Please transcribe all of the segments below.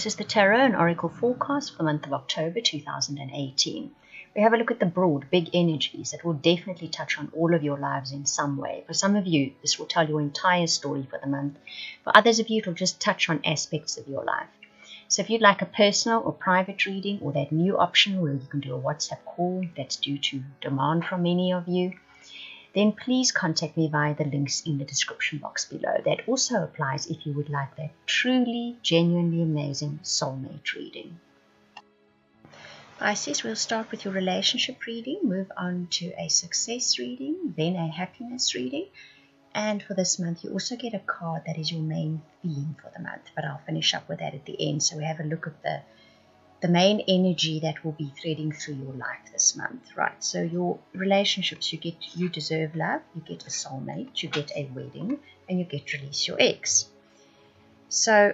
This is the Tarot and Oracle forecast for the month of October 2018. We have a look at the broad, big energies that will definitely touch on all of your lives in some way. For some of you, this will tell your entire story for the month. For others of you, it will just touch on aspects of your life. So if you'd like a personal or private reading, or that new option where you can do a WhatsApp call that's due to demand from many of you, then please contact me via the links in the description box below. That also applies if you would like that truly, genuinely amazing soulmate reading. Pisces, we'll start with your relationship reading, move on to a success reading, then a happiness reading. And for this month, you also get a card that is your main theme for the month, but I'll finish up with that at the end. So we have a look at the main energy that will be threading through your life this month, right? So your relationships, you deserve love, you get a soulmate, you get a wedding, and you get release your ex. So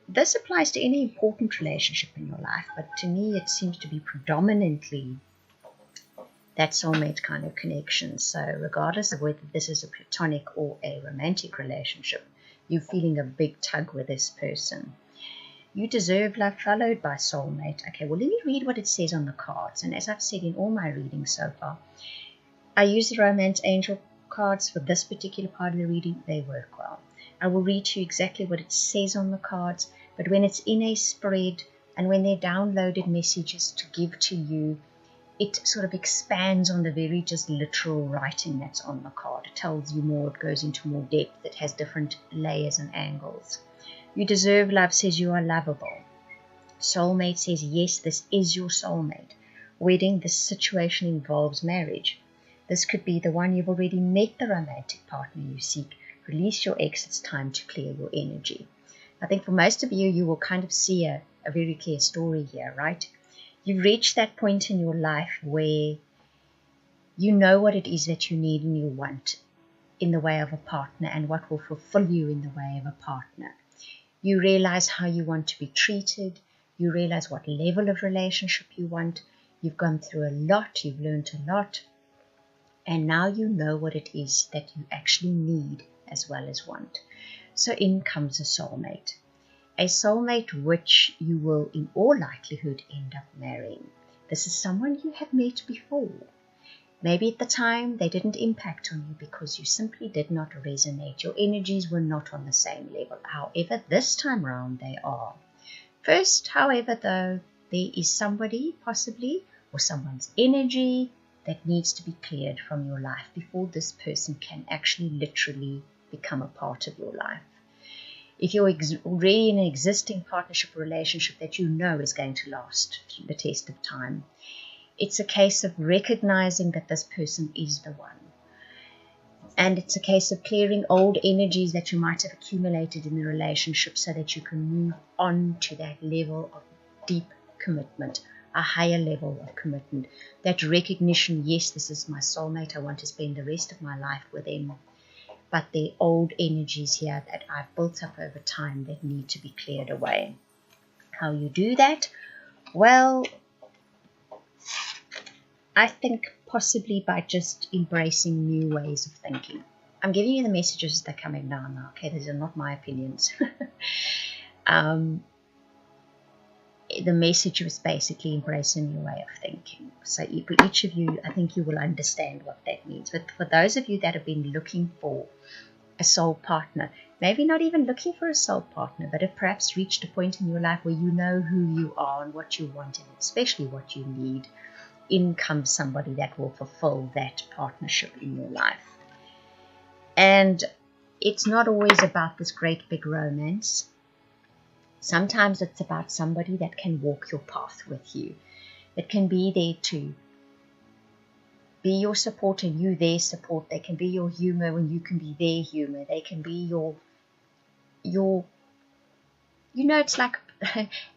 this applies to any important relationship in your life, but to me it seems to be predominantly that soulmate kind of connection. So regardless of whether this is a platonic or a romantic relationship, you're feeling a big tug with this person. You deserve love followed by soulmate. Okay, well, let me read what it says on the cards. And as I've said in all my readings so far, I use the romance angel cards for this particular part of the reading. They work well. I will read to you exactly what it says on the cards, but when it's in a spread and when they're downloaded messages to give to you, it sort of expands on the very just literal writing that's on the card. It tells you more, it goes into more depth, it has different layers and angles. You deserve love says you are lovable. Soulmate says yes, this is your soulmate. Wedding, this situation involves marriage. This could be the one you've already met, the romantic partner you seek. Release your ex, it's time to clear your energy. I think for most of you, you will kind of see a very clear story here, right? You've reached that point in your life where you know what it is that you need and you want in the way of a partner and what will fulfill you in the way of a partner. You realize how you want to be treated. You realize what level of relationship you want. You've gone through a lot. You've learned a lot. And now you know what it is that you actually need as well as want. So in comes a soulmate. A soulmate which you will in all likelihood end up marrying. This is someone you have met before. Maybe at the time they didn't impact on you because you simply did not resonate. Your energies were not on the same level. However, this time around they are. First, however, though, there is somebody possibly or someone's energy that needs to be cleared from your life before this person can actually literally become a part of your life. If you're already in an existing partnership or relationship that you know is going to last the test of time, it's a case of recognizing that this person is the one. And it's a case of clearing old energies that you might have accumulated in the relationship so that you can move on to that level of deep commitment, a higher level of commitment. That recognition, yes, this is my soulmate, I want to spend the rest of my life with them. But there are old energies here that I've built up over time that need to be cleared away. How you do that? Well, I think possibly by just embracing new ways of thinking. I'm giving you the messages that are coming down now. Okay, these are not my opinions. The message was basically embrace a new way of thinking. So for each of you, I think you will understand what that means. But for those of you that have been looking for a soul partner, maybe not even looking for a soul partner, but have perhaps reached a point in your life where you know who you are and what you want and especially what you need, in comes somebody that will fulfill that partnership in your life. And it's not always about this great big romance. Sometimes it's about somebody that can walk your path with you, that can be there to be your support and you their support. They can be your humor when you can be their humor. They can be your it's like,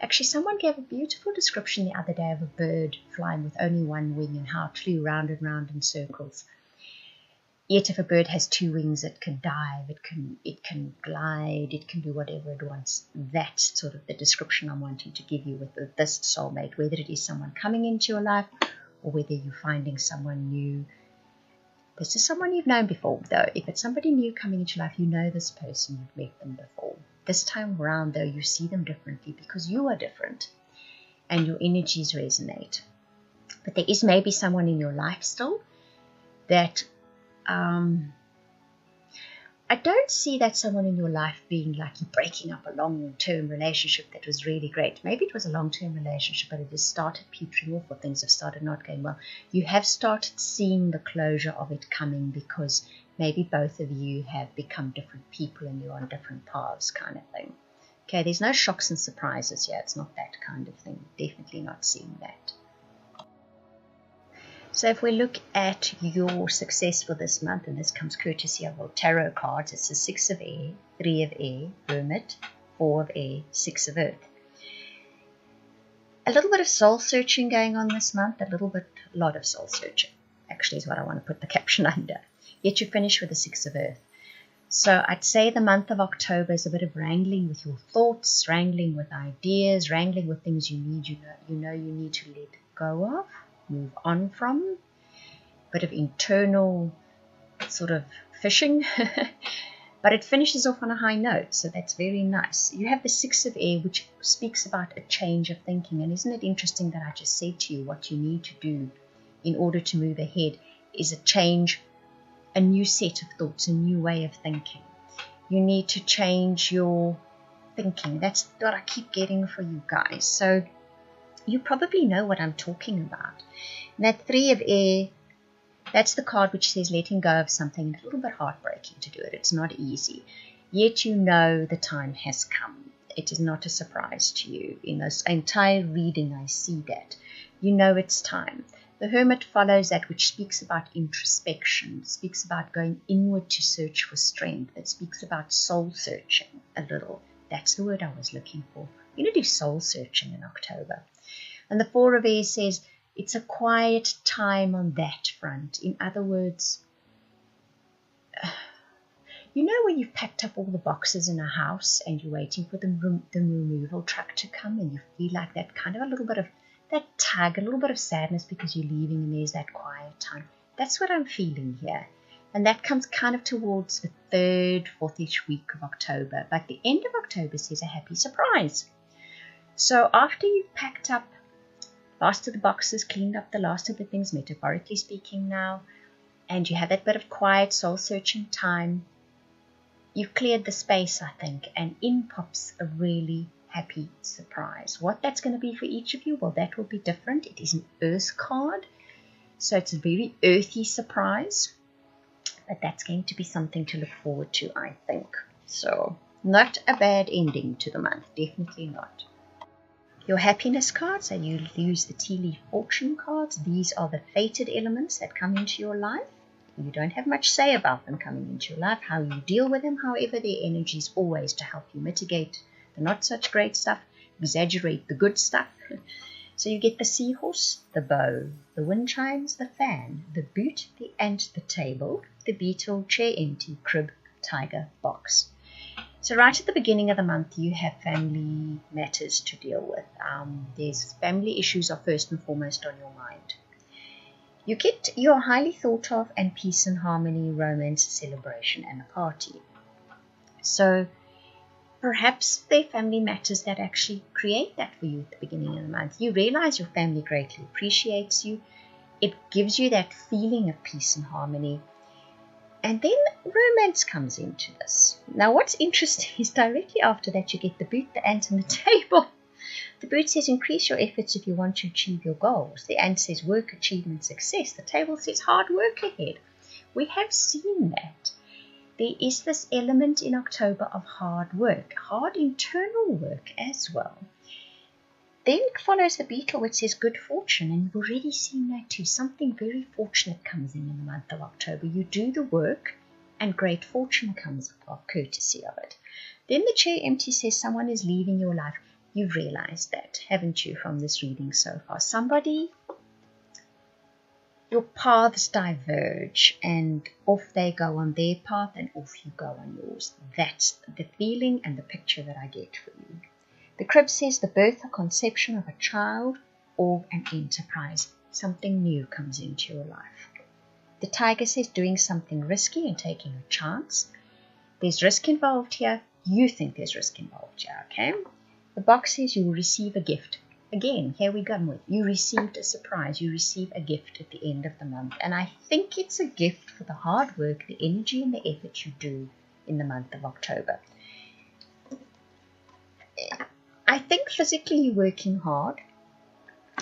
actually someone gave a beautiful description the other day of a bird flying with only one wing and how it flew round and round in circles. Yet if a bird has two wings, it can dive, it can glide, it can do whatever it wants. That's sort of the description I'm wanting to give you with this soulmate, whether it is someone coming into your life or whether you're finding someone new. This is someone you've known before, though. If it's somebody new coming into your life, you know this person, you've met them before. This time around, though, you see them differently because you are different and your energies resonate. But there is maybe someone in your life still that I don't see that someone in your life being like you breaking up a long-term relationship that was really great. Maybe it was a long-term relationship, but it has started petering off or things have started not going well. You have started seeing the closure of it coming because maybe both of you have become different people and you're on different paths kind of thing. Okay, there's no shocks and surprises here. It's not that kind of thing. Definitely not seeing that. So if we look at your success for this month, and this comes courtesy of our tarot cards, it's the 6 of air, 3 of air, hermit, 4 of air, 6 of earth. A little bit of soul searching going on this month, a lot of soul searching, actually is what I want to put the caption under. Yet you finish with the 6 of earth. So I'd say the month of October is a bit of wrangling with your thoughts, wrangling with ideas, wrangling with things you need you need to let go of, move on from, bit of internal sort of fishing, but it finishes off on a high note, so that's very nice. You have the 6 of air, which speaks about a change of thinking, and isn't it interesting that I just said to you what you need to do in order to move ahead is a change, a new set of thoughts, a new way of thinking. You need to change your thinking. That's what I keep getting for you guys. So you probably know what I'm talking about. And that 3 of air, that's the card which says letting go of something. It's a little bit heartbreaking to do it. It's not easy. Yet you know the time has come. It is not a surprise to you. In this entire reading, I see that. You know it's time. The hermit follows that, which speaks about introspection, speaks about going inward to search for strength. It speaks about soul searching a little. That's the word I was looking for. You're going to do soul searching in October. And the 4 of air says it's a quiet time on that front. In other words, you know when you've packed up all the boxes in a house and you're waiting for the removal truck to come and you feel like that kind of a little bit of that tug, a little bit of sadness because you're leaving and there's that quiet time. That's what I'm feeling here. And that comes kind of towards the 3rd, 4th-ish week of October. But the end of October says a happy surprise. So after you've packed up last of the boxes, cleaned up the last of the things, metaphorically speaking now, and you have that bit of quiet, soul-searching time, you've cleared the space, I think, and in pops a really happy surprise. What that's going to be for each of you, well, that will be different. It is an earth card, so it's a very earthy surprise, but that's going to be something to look forward to, I think. So, not a bad ending to the month, definitely not. Your happiness cards, and you use the tea leaf fortune cards. These are the fated elements that come into your life. You don't have much say about them coming into your life, how you deal with them. However, their energy is always to help you mitigate the not such great stuff, exaggerate the good stuff. So you get the seahorse, the bow, the wind chimes, the fan, the boot, the ant, the table, the beetle, chair empty, crib, tiger, box. So right at the beginning of the month, you have family matters to deal with. There's family issues are first and foremost on your mind. You get your highly thought of and peace and harmony, romance, celebration, and a party. So perhaps they're family matters that actually create that for you at the beginning of the month. You realize your family greatly appreciates you. It gives you that feeling of peace and harmony. And then romance comes into this. Now what's interesting is directly after that you get the boot, the ant, and the table. The boot says increase your efforts if you want to achieve your goals. The ant says work, achievement, success. The table says hard work ahead. We have seen that. There is this element in October of hard work, hard internal work as well. Then follows the beetle, which says good fortune, and you've already seen that too. Something very fortunate comes in the month of October. You do the work, and great fortune comes of courtesy of it. Then the chair empty says someone is leaving your life. You've realized that, haven't you, from this reading so far? Somebody, your paths diverge, and off they go on their path, and off you go on yours. That's the feeling and the picture that I get for you. The crib says the birth or conception of a child or an enterprise. Something new comes into your life. The tiger says doing something risky and taking a chance. There's risk involved here, You think there's risk involved here, okay? The box says you'll receive a gift. Again, here we go with you received a surprise. You receive a gift at the end of the month. And I think it's a gift for the hard work, the energy, and the effort you do in the month of October. I think physically you're working hard.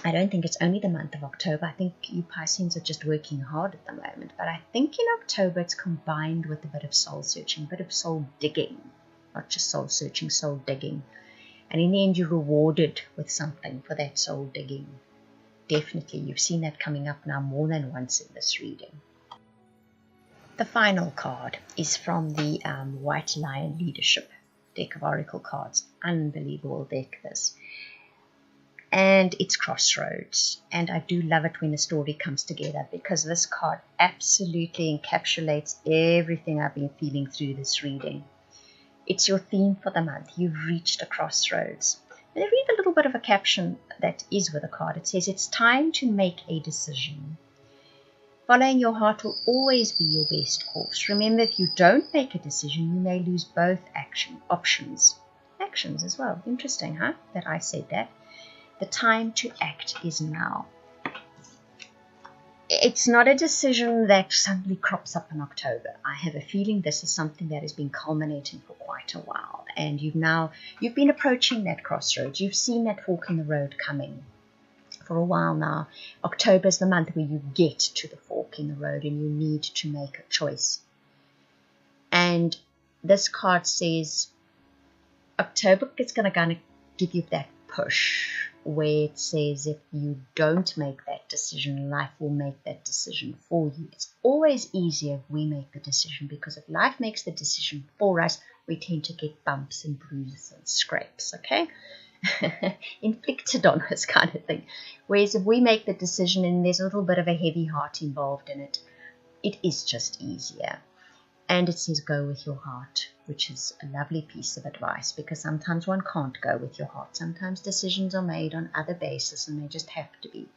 I don't think it's only the month of October. I think you Pisces are just working hard at the moment. But I think in October it's combined with a bit of soul searching, a bit of soul digging. Not just soul searching, soul digging. And in the end, you're rewarded with something for that soul digging. Definitely, you've seen that coming up now more than once in this reading. The final card is from the White Lion Leadership deck of Oracle cards. Unbelievable deck, this. And it's Crossroads. And I do love it when a story comes together, because this card absolutely encapsulates everything I've been feeling through this reading. It's your theme for the month. You've reached a crossroads. And I read a little bit of a caption that is with the card. It says, it's time to make a decision. Following your heart will always be your best course. Remember, if you don't make a decision, you may lose both options. Actions as well. Interesting, huh? That I said that. The time to act is now. It's not a decision that suddenly crops up in October. I have a feeling this is something that has been culminating for quite a while. And you've been approaching that crossroads. You've seen that fork in the road coming for a while now. October is the month where you get to the fork in the road and you need to make a choice. And this card says October is going to give you that push, where it says if you don't make that decision, life will make that decision for you. It's always easier if we make the decision, because if life makes the decision for us, we tend to get bumps and bruises and scrapes, okay? Inflicted on us kind of thing. Whereas if we make the decision and there's a little bit of a heavy heart involved in it, it is just easier. And it says go with your heart, which is a lovely piece of advice, because sometimes one can't go with your heart. Sometimes decisions are made on other bases and they just have to be.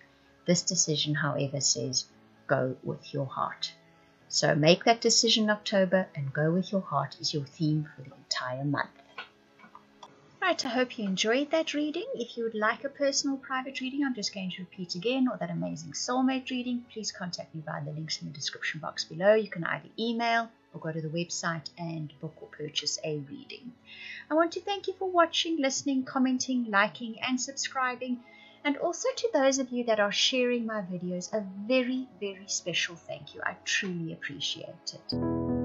This decision, however, says go with your heart. So make that decision, October, and go with your heart is your theme for the entire month. Right, I hope you enjoyed that reading. If you would like a personal private reading, I'm just going to repeat again, or that amazing soulmate reading, please contact me via the links in the description box below. You can either email or go to the website and book or purchase a reading. I want to thank you for watching, listening, commenting, liking, and subscribing. And also to those of you that are sharing my videos, a very, very special thank you. I truly appreciate it.